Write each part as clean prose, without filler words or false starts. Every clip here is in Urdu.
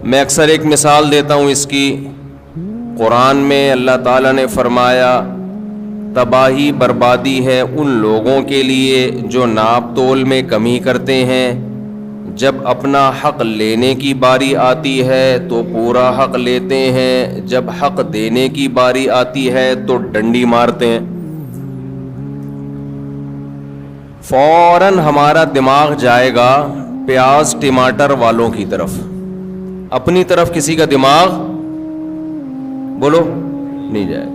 میں اکثر ایک مثال دیتا ہوں اس کی. قرآن میں اللہ تعالیٰ نے فرمایا تباہی بربادی ہے ان لوگوں کے لیے جو ناپ تول میں کمی کرتے ہیں. جب اپنا حق لینے کی باری آتی ہے تو پورا حق لیتے ہیں, جب حق دینے کی باری آتی ہے تو ڈنڈی مارتے ہیں. فوراً ہمارا دماغ جائے گا پیاز ٹماٹر والوں کی طرف, اپنی طرف کسی کا دماغ بولو نہیں جائے.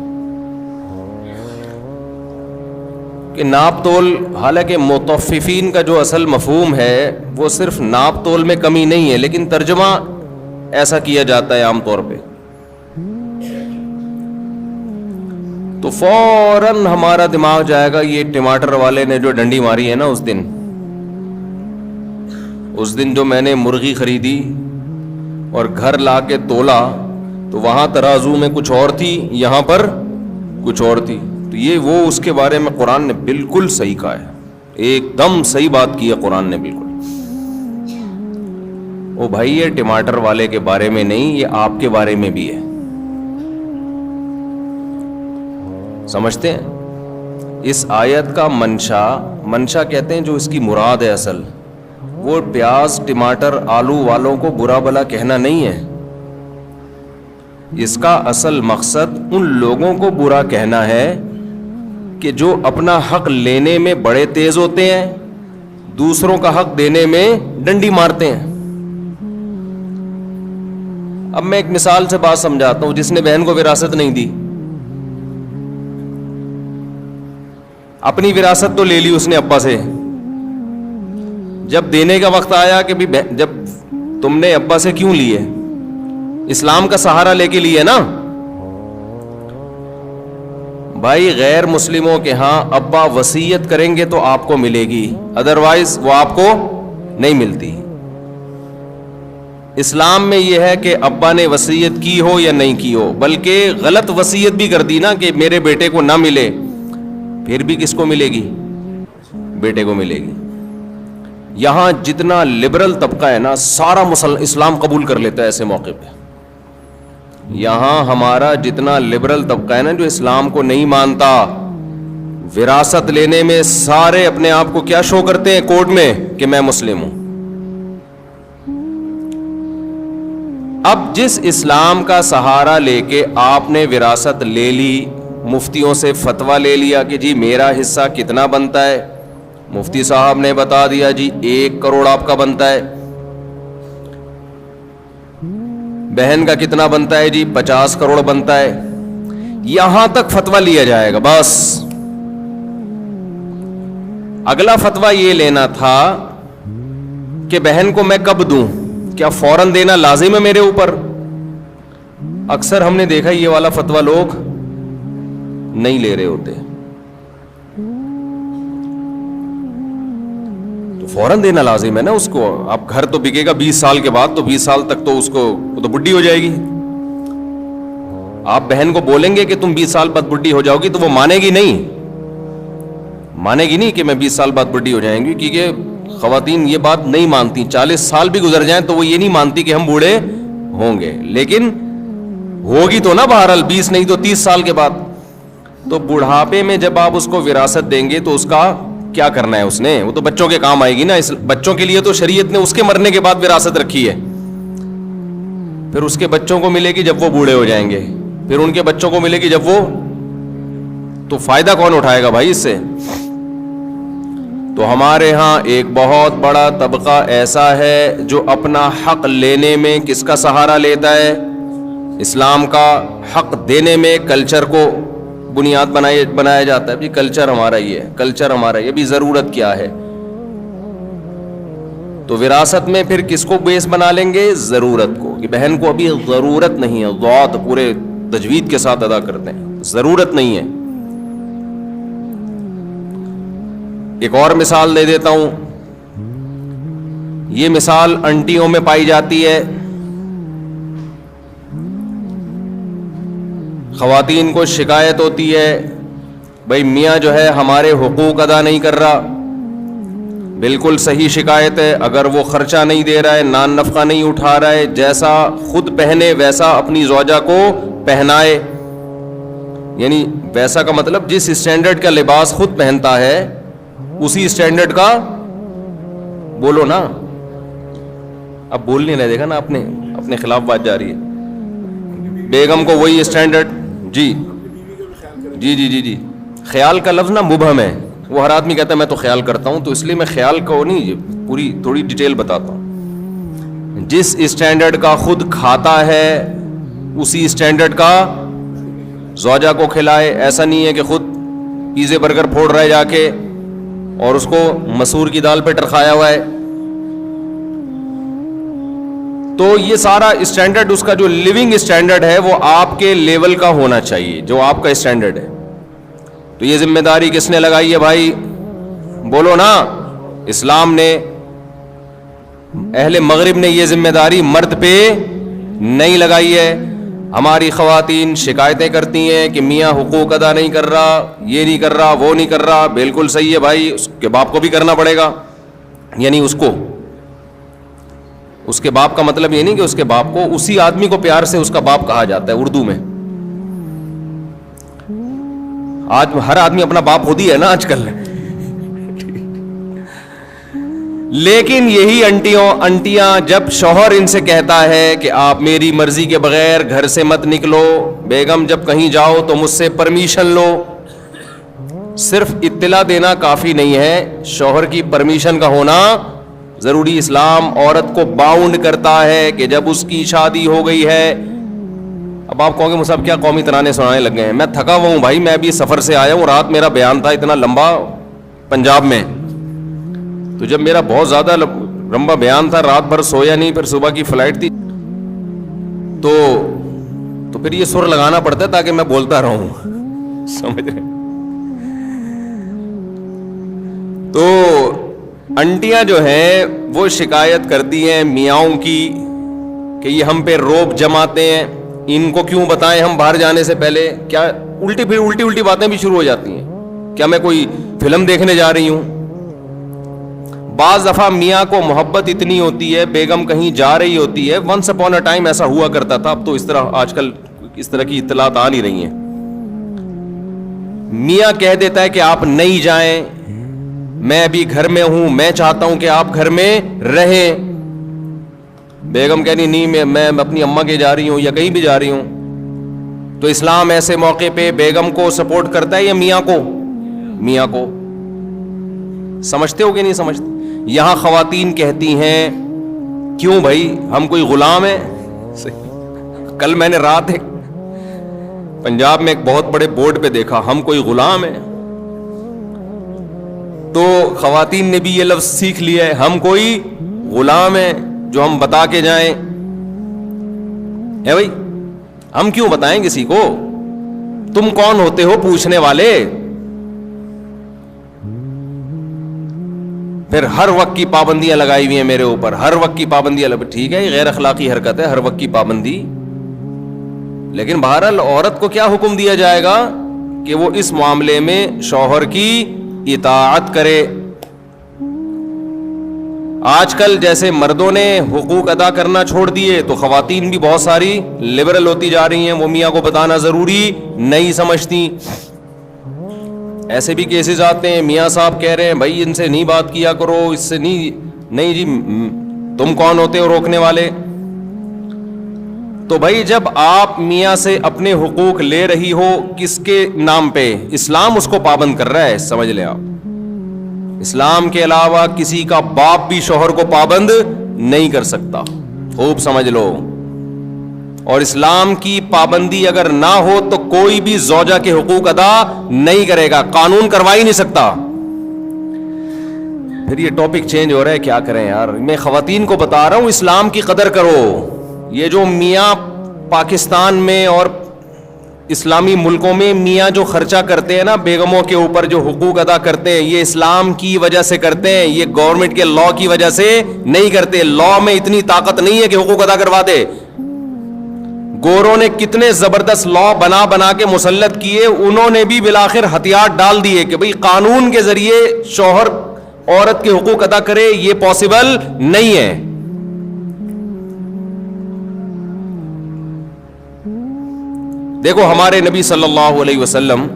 کہ ناپ تول, حالانکہ مطففین کا جو اصل مفہوم ہے وہ صرف ناپ تول میں کمی نہیں ہے, لیکن ترجمہ ایسا کیا جاتا ہے عام طور پہ. تو فوراً ہمارا دماغ جائے گا یہ ٹماٹر والے نے جو ڈنڈی ماری ہے نا اس دن جو میں نے مرغی خریدی اور گھر لا کے تولا تو وہاں ترازو میں کچھ اور تھی, یہاں پر کچھ اور تھی. تو یہ وہ اس کے بارے میں قرآن نے بالکل صحیح کہا ہے, ایک دم صحیح بات کی ہے قرآن نے بالکل. او بھائی یہ ٹماٹر والے کے بارے میں نہیں, یہ آپ کے بارے میں بھی ہے. سمجھتے ہیں اس آیت کا منشا کہتے ہیں جو اس کی مراد ہے اصل, وہ پیاز ٹماٹر آلو والوں کو برا بلا کہنا نہیں ہے. اس کا اصل مقصد ان لوگوں کو برا کہنا ہے کہ جو اپنا حق لینے میں بڑے تیز ہوتے ہیں, دوسروں کا حق دینے میں ڈنڈی مارتے ہیں. اب میں ایک مثال سے بات سمجھاتا ہوں. جس نے بہن کو وراثت نہیں دی, اپنی وراثت تو لے لی اس نے ابا سے, جب دینے کا وقت آیا کہ جب تم نے ابا سے کیوں لی ہے, اسلام کا سہارا لے کے لیے نا. بھائی غیر مسلموں کے ہاں ابا وصیت کریں گے تو آپ کو ملے گی, ادروائز وہ آپ کو نہیں ملتی. اسلام میں یہ ہے کہ ابا نے وصیت کی ہو یا نہیں کی ہو, بلکہ غلط وصیت بھی کر دی نا کہ میرے بیٹے کو نہ ملے, پھر بھی کس کو ملے گی, بیٹے کو ملے گی. یہاں جتنا لبرل طبقہ ہے نا سارا اسلام قبول کر لیتا ہے ایسے موقع پہ. یہاں ہمارا جتنا لبرل طبقہ ہے نا جو اسلام کو نہیں مانتا, وراثت لینے میں سارے اپنے آپ کو کیا شو کرتے ہیں کورٹ میں کہ میں مسلم ہوں. اب جس اسلام کا سہارا لے کے آپ نے وراثت لے لی, مفتیوں سے فتویٰ لے لیا کہ جی میرا حصہ کتنا بنتا ہے, مفتی صاحب نے بتا دیا جی 1 کروڑ آپ کا بنتا ہے, بہن کا کتنا بنتا ہے جی 50 کروڑ بنتا ہے, یہاں تک فتویٰ لیا جائے گا بس. اگلا فتویٰ یہ لینا تھا کہ بہن کو میں کب دوں, کیا فوراً دینا لازم ہے میرے اوپر. اکثر ہم نے دیکھا یہ والا فتویٰ لوگ نہیں لے رہے ہوتے, تو فوراً دینا لازم ہے نا اس کو. اب گھر تو بکے گا 20 سال کے بعد, تو 20 سال تک تو اس کو وہ تو بڈھی ہو جائے گی. آپ بہن کو بولیں گے کہ تم 20 سال بعد بڈھی ہو جاؤ گی, تو وہ مانے گی نہیں کہ میں 20 سال بعد بڈھی ہو جائیں گی, کیونکہ خواتین یہ بات نہیں مانتی. 40 سال بھی گزر جائیں تو وہ یہ نہیں مانتی کہ ہم بوڑھے ہوں گے, لیکن ہوگی تو نا بہرحال 20 نہیں تو 30 سال کے بعد. تو بڑھاپے میں جب آپ اس کو وراثت دیں گے تو اس کا کیا کرنا ہے, اس نے وہ تو بچوں کے کام آئے گی نا. بچوں کے لیے تو شریعت نے اس کے مرنے کے بعد وراثت رکھی ہے, پھر اس کے بچوں کو ملے گی جب وہ بوڑھے ہو جائیں گے, پھر ان کے بچوں کو ملے گی جب وہ, تو فائدہ کون اٹھائے گا بھائی اس سے. تو ہمارے ہاں ایک بہت بڑا طبقہ ایسا ہے جو اپنا حق لینے میں کس کا سہارا لیتا ہے, اسلام کا. حق دینے میں کلچر کو بنیاد بنایا جاتا ہے. بھی کلچر ہمارا یہ ہے, کلچر ہمارا یہ بھی, ضرورت کیا ہے. تو وراثت میں پھر کس کو بیس بنا لیں گے, ضرورت کو, کہ بہن کو ابھی ضرورت نہیں ہے. ضوابط پورے تجوید کے ساتھ ادا کرتے ہیں, ضرورت نہیں ہے. ایک اور مثال دے دیتا ہوں. یہ مثال انٹیوں میں پائی جاتی ہے. خواتین کو شکایت ہوتی ہے بھائی میاں جو ہے ہمارے حقوق ادا نہیں کر رہا, بالکل صحیح شکایت ہے. اگر وہ خرچہ نہیں دے رہا ہے, نان نفقہ نہیں اٹھا رہا ہے, جیسا خود پہنے ویسا اپنی زوجہ کو پہنائے, یعنی ویسا کا مطلب جس اسٹینڈرڈ کا لباس خود پہنتا ہے اسی اسٹینڈرڈ کا, بولو نا, اب بول نہیں رہے, دیکھا نا آپ نے, اپنے خلاف بات جا رہی ہے. بیگم کو وہی اسٹینڈرڈ. جی جی جی جی جی خیال کا لفظ نا مبہم ہے, وہ ہر آدمی کہتا ہے میں تو خیال کرتا ہوں, تو اس لیے میں خیال کو نہیں, پوری تھوڑی ڈیٹیل بتاتا ہوں. جس اسٹینڈرڈ کا خود کھاتا ہے اسی اسٹینڈرڈ کا زوجہ کو کھلائے. ایسا نہیں ہے کہ خود پیزے برگر پھوڑ رہا ہے جا کے اور اس کو مسور کی دال پہ ٹرکھایا ہوا ہے. تو یہ سارا اسٹینڈرڈ, اس کا جو لیونگ اسٹینڈرڈ ہے وہ آپ کے لیول کا ہونا چاہیے, جو آپ کا اسٹینڈرڈ ہے. تو یہ ذمہ داری کس نے لگائی ہے بھائی, بولو نا. اسلام نے, اہل مغرب نے یہ ذمہ داری مرد پہ نہیں لگائی ہے. ہماری خواتین شکایتیں کرتی ہیں کہ میاں حقوق ادا نہیں کر رہا, یہ نہیں کر رہا, وہ نہیں کر رہا. بالکل صحیح ہے بھائی, اس کے باپ کو بھی کرنا پڑے گا. یعنی اس کے باپ کا مطلب یہ نہیں کہ اس کے باپ کو, اسی آدمی کو پیار سے اس کا باپ کہا جاتا ہے اردو میں. آج ہر آدمی اپنا باپ خود ہی ہے نا آج کل. لیکن یہی انٹیاں جب شوہر ان سے کہتا ہے کہ آپ میری مرضی کے بغیر گھر سے مت نکلو, بیگم جب کہیں جاؤ تو مجھ سے پرمیشن لو. صرف اطلاع دینا کافی نہیں ہے, شوہر کی پرمیشن کا ہونا ضروری. اسلام عورت کو باؤنڈ کرتا ہے کہ جب اس کی شادی ہو گئی ہے. اب آپ کہو گے مصعب کیا قومی ترانے سنانے لگ گئے ہیں. میں تھکا ہوا ہوں بھائی, میں ابھی سفر سے آیا ہوں, رات میرا بیان تھا اتنا لمبا پنجاب میں, تو جب میرا بہت زیادہ لمبا بیان تھا, رات بھر سویا نہیں, پھر صبح کی فلائٹ تھی, تو پھر یہ سر لگانا پڑتا ہے تاکہ میں بولتا رہوں, سمجھ رہے. تو انٹیاں جو ہیں وہ شکایت کرتی ہیں میاؤں کی کہ یہ ہم پہ روب جماتے ہیں, ان کو کیوں بتائیں ہم باہر جانے سے پہلے. کیا الٹی باتیں بھی شروع ہو جاتی ہیں, کیا میں کوئی فلم دیکھنے جا رہی ہوں. بعض دفعہ میاں کو محبت اتنی ہوتی ہے, بیگم کہیں جا رہی ہوتی ہے, ونس اپون اے ٹائم ایسا ہوا کرتا تھا, اب تو اس طرح آج کل اس طرح کی اطلاعات آ نہیں رہی ہیں. میاں کہہ دیتا ہے کہ آپ نہیں جائیں, میں ابھی گھر میں ہوں, میں چاہتا ہوں کہ آپ گھر میں رہیں. بیگم کہنی نہیں, میں اپنی اماں کے جا رہی ہوں یا کہیں بھی جا رہی ہوں. تو اسلام ایسے موقع پہ بیگم کو سپورٹ کرتا ہے یا میاں کو. سمجھتے ہو کہ نہیں سمجھتے. یہاں خواتین کہتی ہیں کیوں بھائی ہم کوئی غلام ہیں. کل میں نے رات ایک پنجاب میں ایک بہت بڑے بورڈ پہ دیکھا, ہم کوئی غلام ہیں. تو خواتین نے بھی یہ لفظ سیکھ لیا ہے, ہم کوئی غلام ہیں جو ہم بتا کے جائیں. ہے بھائی, ہم کیوں بتائیں کسی کو, تم کون ہوتے ہو پوچھنے والے. پھر ہر وقت کی پابندیاں لگائی ہوئی ہیں میرے اوپر, ہر وقت کی پابندیاں. ٹھیک ہے, یہ غیر اخلاقی حرکت ہے, ہر وقت کی پابندی. لیکن بہرحال عورت کو کیا حکم دیا جائے گا کہ وہ اس معاملے میں شوہر کی اطاعت کرے. آج کل جیسے مردوں نے حقوق ادا کرنا چھوڑ دیے تو خواتین بھی بہت ساری لبرل ہوتی جا رہی ہیں, وہ میاں کو بتانا ضروری نہیں سمجھتی. ایسے بھی کیسز آتے ہیں, میاں صاحب کہہ رہے ہیں بھائی ان سے نہیں بات کیا کرو, اس سے نہیں جی, تم کون ہوتے ہو روکنے والے. تو بھائی جب آپ میاں سے اپنے حقوق لے رہی ہو, کس کے نام پہ؟ اسلام اس کو پابند کر رہا ہے, سمجھ لیں آپ. اسلام کے علاوہ کسی کا باپ بھی شوہر کو پابند نہیں کر سکتا, خوب سمجھ لو. اور اسلام کی پابندی اگر نہ ہو تو کوئی بھی زوجہ کے حقوق ادا نہیں کرے گا, قانون کروا ہی نہیں سکتا. پھر یہ ٹاپک چینج ہو رہا ہے, کیا کریں یار. میں خواتین کو بتا رہا ہوں اسلام کی قدر کرو. یہ جو میاں پاکستان میں اور اسلامی ملکوں میں میاں جو خرچہ کرتے ہیں نا بیگموں کے اوپر, جو حقوق ادا کرتے ہیں, یہ اسلام کی وجہ سے کرتے ہیں, یہ گورنمنٹ کے لا کی وجہ سے نہیں کرتے. لا میں اتنی طاقت نہیں ہے کہ حقوق ادا کروا دے. گوروں نے کتنے زبردست لا بنا کے مسلط کیے, انہوں نے بھی بالآخر ہتھیار ڈال دیے کہ بھئی قانون کے ذریعے شوہر عورت کے حقوق ادا کرے, یہ پاسبل نہیں ہے. دیکھو ہمارے نبی صلی اللہ علیہ وسلم,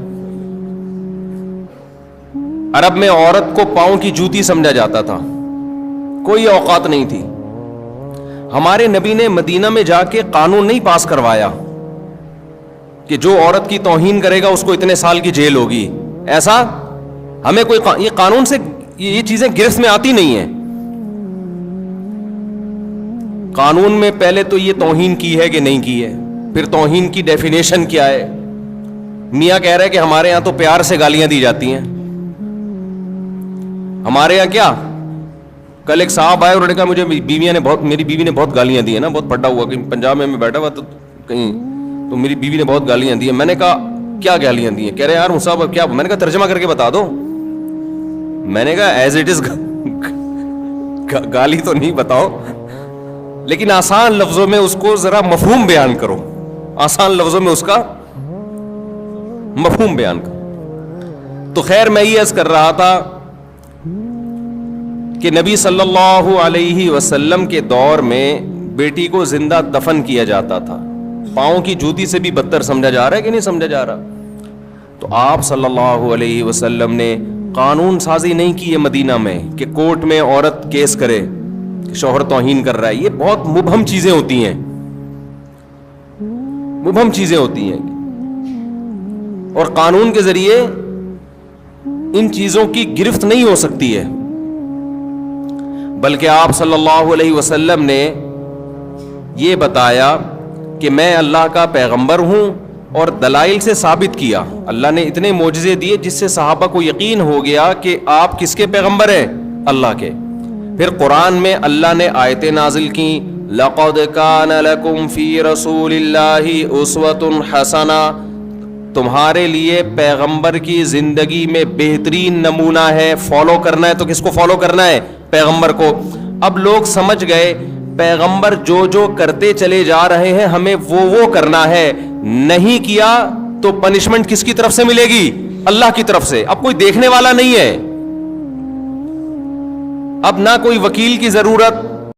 عرب میں عورت کو پاؤں کی جوتی سمجھا جاتا تھا, کوئی اوقات نہیں تھی. ہمارے نبی نے مدینہ میں جا کے قانون نہیں پاس کروایا کہ جو عورت کی توہین کرے گا اس کو اتنے سال کی جیل ہوگی. ایسا ہمیں کوئی یہ قانون سے یہ چیزیں گرفت میں آتی نہیں ہیں. قانون میں پہلے تو یہ توہین کی ہے کہ نہیں کی ہے, پھر توہین کی ڈیفینیشن کیا ہے. میاں کہہ رہے کہ ہمارے یہاں تو پیار سے گالیاں دی جاتی ہیں. ہمارے یہاں کیا, کل ایک صاحب آئے, انہوں نے کہا مجھے میری بیوی نے بہت گالیاں دی ہیں نا, بہت پھٹا ہوا, کہیں پنجاب میں بیٹھا ہوا تو کہیں, تو میری بیوی نے بہت گالیاں دی ہیں. میں نے کہا کیا گالیاں دی ہیں؟ کہہ رہے یار مصعب کیا؟ میں نے کہا ترجمہ کر کے بتا دو. میں نے کہا ایز اٹ از گالی تو نہیں بتاؤ, لیکن آسان لفظوں میں اس کو ذرا مفہوم بیان کرو, آسان لفظوں میں اس کا مفہوم بیان کرو. تو خیر میں یہ عرض کر رہا تھا کہ نبی صلی اللہ علیہ وسلم کے دور میں بیٹی کو زندہ دفن کیا جاتا تھا. پاؤں کی جوتی سے بھی بدتر سمجھا جا رہا ہے کہ نہیں سمجھا جا رہا؟ تو آپ صلی اللہ علیہ وسلم نے قانون سازی نہیں کی ہے مدینہ میں کہ کورٹ میں عورت کیس کرے کہ شوہر توہین کر رہا ہے. یہ بہت مبہم چیزیں ہوتی ہیں, مبہم چیزیں ہوتی ہیں, اور قانون کے ذریعے ان چیزوں کی گرفت نہیں ہو سکتی ہے. بلکہ آپ صلی اللہ علیہ وسلم نے یہ بتایا کہ میں اللہ کا پیغمبر ہوں, اور دلائل سے ثابت کیا. اللہ نے اتنے معجزے دیے جس سے صحابہ کو یقین ہو گیا کہ آپ کس کے پیغمبر ہیں؟ اللہ کے. پھر قرآن میں اللہ نے آیتیں نازل کی, لَقَدْ كَانَ لَكُمْ فِي رَسُولِ اللَّهِ أُسْوَةٌ حَسَنَةٌ, تمہارے لیے پیغمبر کی زندگی میں بہترین نمونہ ہے. فالو کرنا ہے تو کس کو فالو کرنا ہے؟ پیغمبر کو. اب لوگ سمجھ گئے پیغمبر جو کرتے چلے جا رہے ہیں ہمیں وہ کرنا ہے, نہیں کیا تو پنشمنٹ کس کی طرف سے ملے گی؟ اللہ کی طرف سے. اب کوئی دیکھنے والا نہیں ہے, اب نہ کوئی وکیل کی ضرورت,